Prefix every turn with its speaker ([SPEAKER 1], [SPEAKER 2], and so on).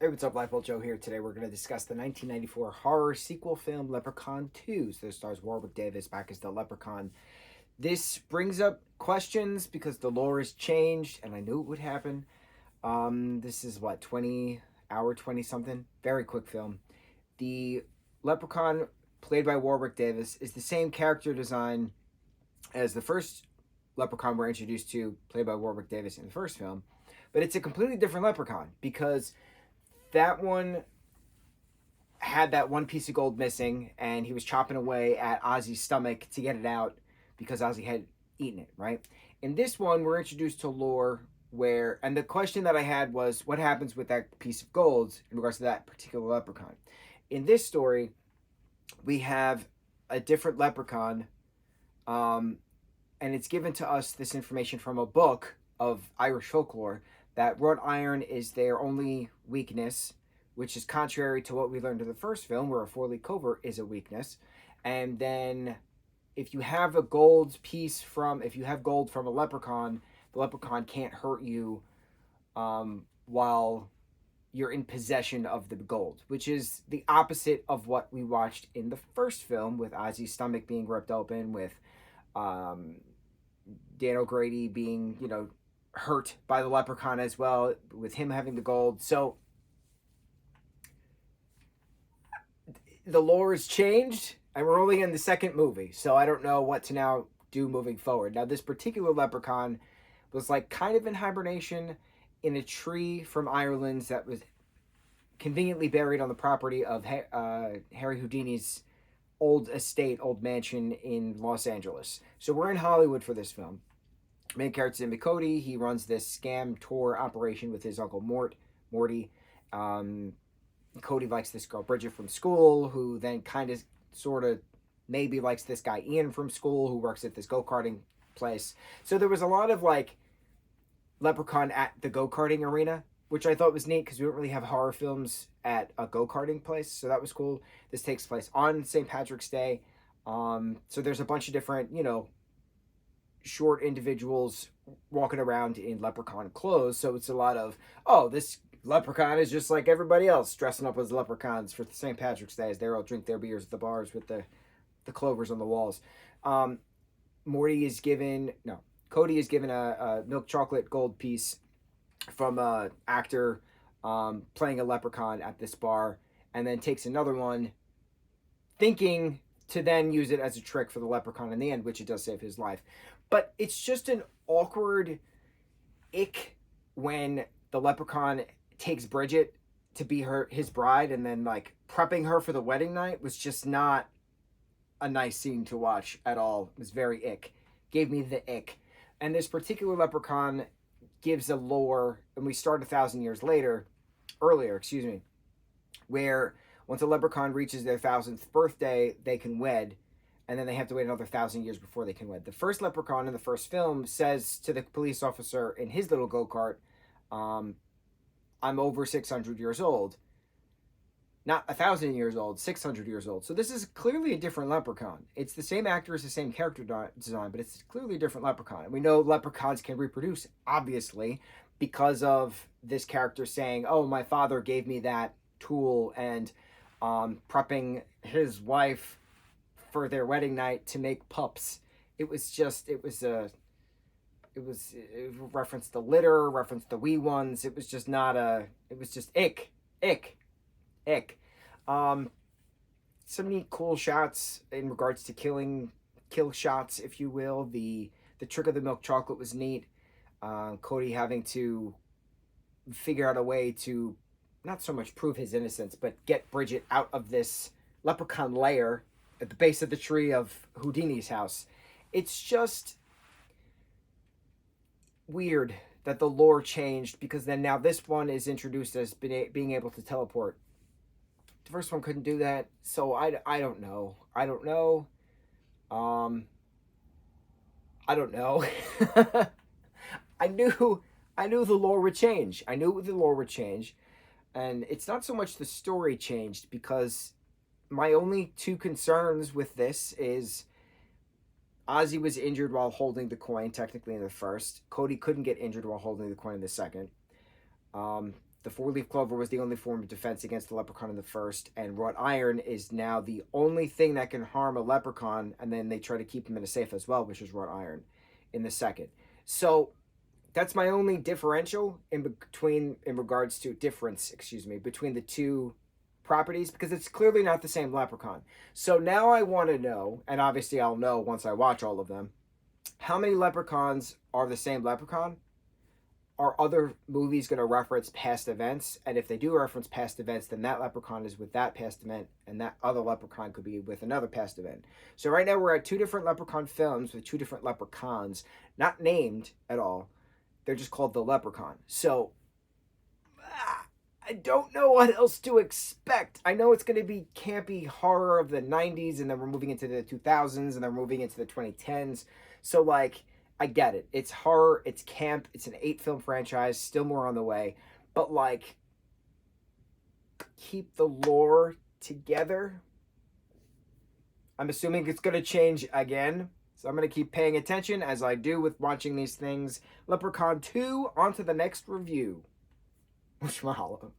[SPEAKER 1] Hey, what's up, lightboltjoe here. Today we're going to discuss the 1994 horror sequel film Leprechaun 2. So this stars Warwick Davis back as the Leprechaun. This brings up questions because the lore has changed, and I knew it would happen. This is what, 20 something? Very quick film. The Leprechaun, played by Warwick Davis, is the same character design as the first Leprechaun we're introduced to, played by Warwick Davis in the first film. But it's a completely different Leprechaun because that one had that one piece of gold missing, and he was chopping away at Ozzy's stomach to get it out because Ozzy had eaten it, right? In this one, we're introduced to lore where, and the question that I had was, what happens with that piece of gold in regards to that particular leprechaun? In this story, we have a different leprechaun, um, and it's given to us this information from a book of Irish folklore that wrought iron is their only weakness, which is contrary to what we learned in the first film, where a four-leaf covert is a weakness. And then if you have if you have gold from a leprechaun, the leprechaun can't hurt you while you're in possession of the gold, which is the opposite of what we watched in the first film with Ozzy's stomach being ripped open, with um, Dan O'Grady being, hurt by the leprechaun as well, with him having the gold. So the lore has changed, and we're only in the second movie, so I don't know what to now do moving forward. Now, this particular leprechaun was like kind of in hibernation in a tree from Ireland that was conveniently buried on the property of Harry Houdini's old estate, old mansion in Los Angeles. So we're in Hollywood for this film. Main character is Cody. He runs this scam tour operation with his uncle Morty. Um, Cody likes this girl Bridget from school, who then kind of, sort of, maybe likes this guy Ian from school, who works at this go karting place. So there was a lot of like Leprechaun at the go karting arena, which I thought was neat because we don't really have horror films at a go karting place, so that was cool. This takes place on St. Patrick's Day, so there's a bunch of different, short individuals walking around in leprechaun clothes. So it's a lot of, oh, this leprechaun is just like everybody else dressing up as leprechauns for St. Patrick's Day as they all drink their beers at the bars with the clovers on the walls. Um, Morty is given, no, Cody is given a milk chocolate gold piece from a actor playing a leprechaun at this bar, and then takes another one, thinking to then use it as a trick for the leprechaun in the end, which it does save his life. But it's just an awkward ick when the leprechaun takes Bridget to be his bride, and then like prepping her for the wedding night was just not a nice scene to watch at all. It was very ick. Gave me the ick. And this particular leprechaun gives a lore, and we start 1,000 years earlier, where once a leprechaun reaches their 1,000th birthday, they can wed, and then they have to wait another 1,000 years before they can wed. The first leprechaun in the first film says to the police officer in his little go-kart, I'm over 600 years old. Not 1,000 years old, 600 years old. So this is clearly a different leprechaun. It's the same actor, it's the same character design, but it's clearly a different leprechaun. And we know leprechauns can reproduce, obviously, because of this character saying, oh, my father gave me that tool, and prepping his wife for their wedding night to make pups. It referenced the litter, referenced the wee ones. It was just not it was just ick. Um, some neat cool shots in regards to kill shots, if you will. The trick of the milk chocolate was neat. Cody having to figure out a way to not so much prove his innocence, but get Bridget out of this leprechaun lair at the base of the tree of Houdini's house. It's just weird that the lore changed, because then now this one is introduced as being able to teleport. The first one couldn't do that, so I don't know. I don't know. I don't know. I knew the lore would change. I knew the lore would change. And it's not so much the story changed, because my only two concerns with this is Ozzy was injured while holding the coin, technically in the first. Cody couldn't get injured while holding the coin in the second. the four-leaf clover was the only form of defense against the leprechaun in the first, and wrought iron is now the only thing that can harm a leprechaun, and then they try to keep him in a safe as well, which is wrought iron in the second. So that's my only differential in regards to difference, between the two properties, because it's clearly not the same leprechaun. So now I want to know, and obviously I'll know once I watch all of them, how many leprechauns are the same leprechaun? Are other movies going to reference past events? And if they do reference past events, then that leprechaun is with that past event, and that other leprechaun could be with another past event. So right now we're at two different leprechaun films with two different leprechauns, not named at all. They're just called the Leprechaun. So I don't know what else to expect. I know it's going to be campy horror of the 90s, and then we're moving into the 2000s, and then we're moving into the 2010s. So, like, I get it. It's horror, it's camp, it's an 8-film franchise, still more on the way. But, like, keep the lore together. I'm assuming it's going to change again. So I'm going to keep paying attention as I do with watching these things. Leprechaun 2, on to the next review. Mucho mahalo.